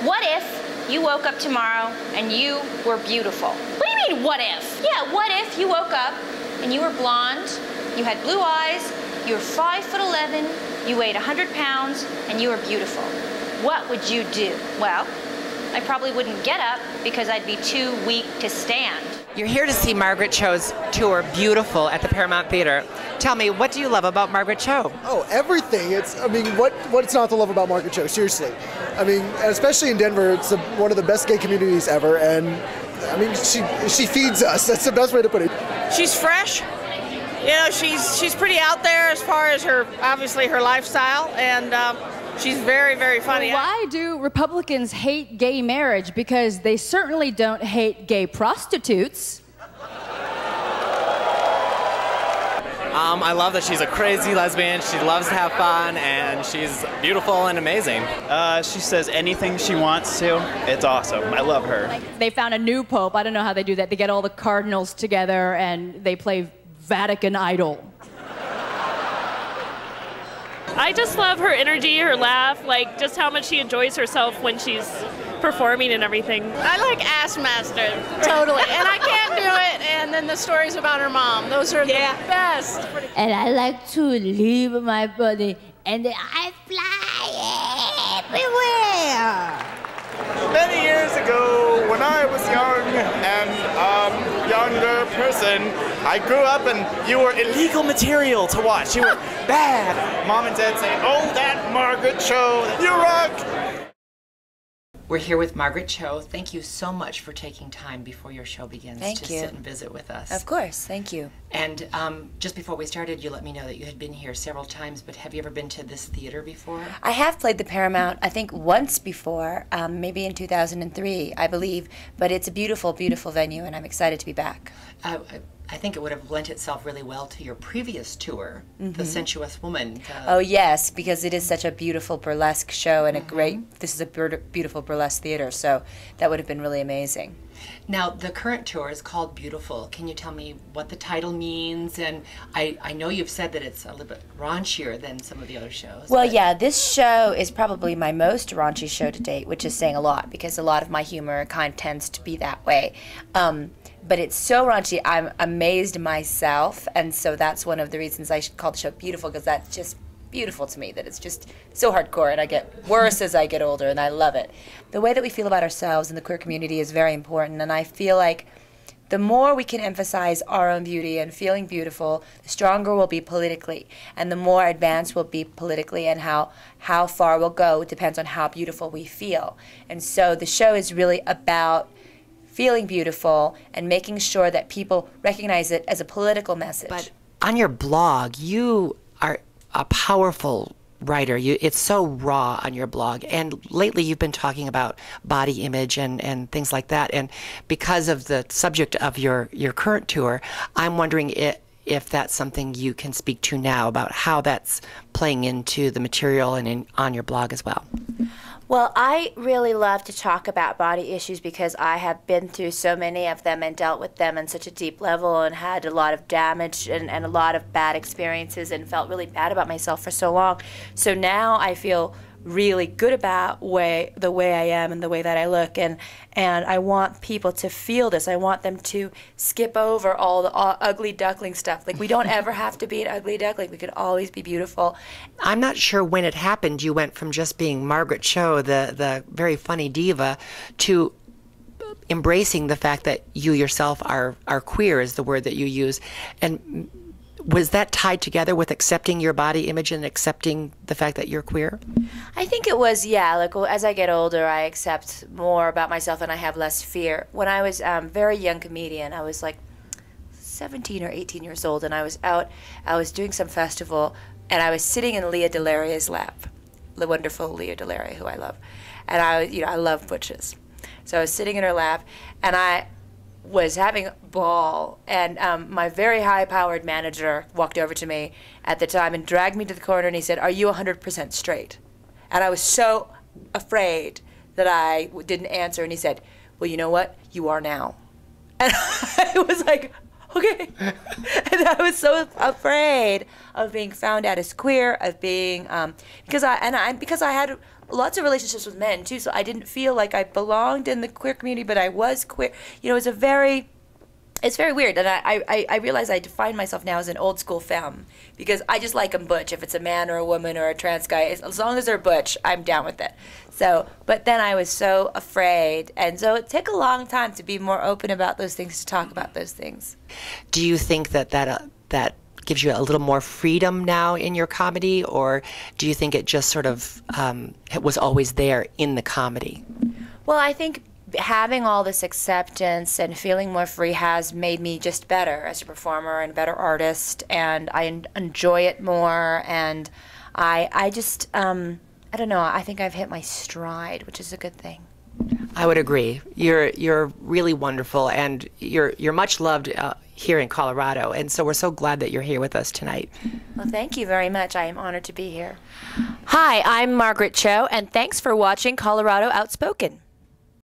What if you woke up tomorrow and you were beautiful? What do you mean, what if? Yeah, what if you woke up and you were blonde, you had blue eyes, you were 5'11", you weighed 100 pounds, and you were beautiful? What would you do? Well, I probably wouldn't get up because I'd be too weak to stand. You're here to see Margaret Cho's tour, Beautiful, at the Paramount Theater. Tell me, what do you love about Margaret Cho? Oh, everything. What's not to love about Margaret Cho? Seriously. I mean, especially in Denver, it's one of the best gay communities ever, and I mean, she feeds us. That's the best way to put it. She's fresh. You know, she's pretty out there as far as obviously her lifestyle, and she's very, very funny. Why do Republicans hate gay marriage? Because they certainly don't hate gay prostitutes. I love that she's a crazy lesbian. She loves to have fun, and she's beautiful and amazing. She says anything she wants to. It's awesome. I love her. They found a new pope. I don't know how they do that. They get all the cardinals together and they play Vatican Idol. I just love her energy, her laugh, like just how much she enjoys herself when she's performing and everything. I like Ass Master, totally, and I can't do it. And then the stories about her mom, those are the best. And I like to leave my body, and I fly everywhere. Many years ago, when I was young and younger person, I grew up and you were illegal material to watch. You were bad. Mom and Dad say, "Oh, that Margaret Cho, you rock." We're here with Margaret Cho. Thank you so much for taking time before your show begins to sit and visit with us. Of course, thank you. And just before we started, you let me know that you had been here several times, but have you ever been to this theater before? I have played the Paramount, I think, once before, maybe in 2003, I believe. But it's a beautiful, beautiful venue, and I'm excited to be back. I think it would have lent itself really well to your previous tour, The Sensuous Woman. Oh, yes, because it is such a beautiful burlesque show and this is a beautiful burlesque theater, so that would have been really amazing. Now, the current tour is called Beautiful. Can you tell me what the title means? And I know you've said that it's a little bit raunchier than some of the other shows. Well, yeah, this show is probably my most raunchy show to date, which is saying a lot, because a lot of my humor kind of tends to be that way. But it's so raunchy, I'm amazed myself, and so that's one of the reasons I should call the show Beautiful, because that's just beautiful to me, that it's just so hardcore, and I get worse as I get older, and I love it. The way that we feel about ourselves in the queer community is very important, and I feel like the more we can emphasize our own beauty and feeling beautiful, the stronger we'll be politically, and the more advanced we'll be politically, and how far we'll go depends on how beautiful we feel. And so the show is really about feeling beautiful and making sure that people recognize it as a political message. But on your blog, you are a powerful writer. It's so raw on your blog, and lately you've been talking about body image and things like that, and because of the subject of your current tour, I'm wondering if that's something you can speak to now, about how that's playing into the material and on your blog as well. Well, I really love to talk about body issues because I have been through so many of them and dealt with them on such a deep level and had a lot of damage and a lot of bad experiences and felt really bad about myself for so long. So now I feel really good about the way I am and the way that I look, and I want people to feel this. I want them to skip over all the ugly duckling stuff. Like, we don't ever have to be an ugly duckling. We could always be beautiful. I'm not sure when it happened. You went from just being Margaret Cho, the very funny diva, to embracing the fact that you yourself are queer, is the word that you use. And was that tied together with accepting your body image and accepting the fact that you're queer? I think it was, yeah. Like, as I get older, I accept more about myself and I have less fear. When I was a very young comedian, I was like 17 or 18 years old, and I was doing some festival, and I was sitting in Leah Delaria's lap, the wonderful Leah Delaria, who I love. And I love butches. So I was sitting in her lap, and I was having a ball, and my very high-powered manager walked over to me at the time and dragged me to the corner, and he said, "Are you 100% straight?" And I was so afraid that I didn't answer, and he said, "Well, you know what? You are now." And I was like, okay. And I was so afraid of being found out as queer, of being because I had lots of relationships with men too, so I didn't feel like I belonged in the queer community, but I was queer. You know, it's very weird, and I realize I define myself now as an old school femme because I just like them butch. If it's a man or a woman or a trans guy, as long as they're butch, I'm down with it. So, but then I was so afraid, and so it took a long time to be more open about those things, to talk about those things. Do you think that gives you a little more freedom now in your comedy, or do you think it just sort of it was always there in the comedy? Well, I think having all this acceptance and feeling more free has made me just better as a performer and better artist, and I enjoy it more, and I just I don't know, I think I've hit my stride, which is a good thing. I would agree. You're really wonderful, and you're much loved here in Colorado, and so we're so glad that you're here with us tonight. Well, thank you very much. I am honored to be here. Hi, I'm Margaret Cho, and thanks for watching Colorado Outspoken.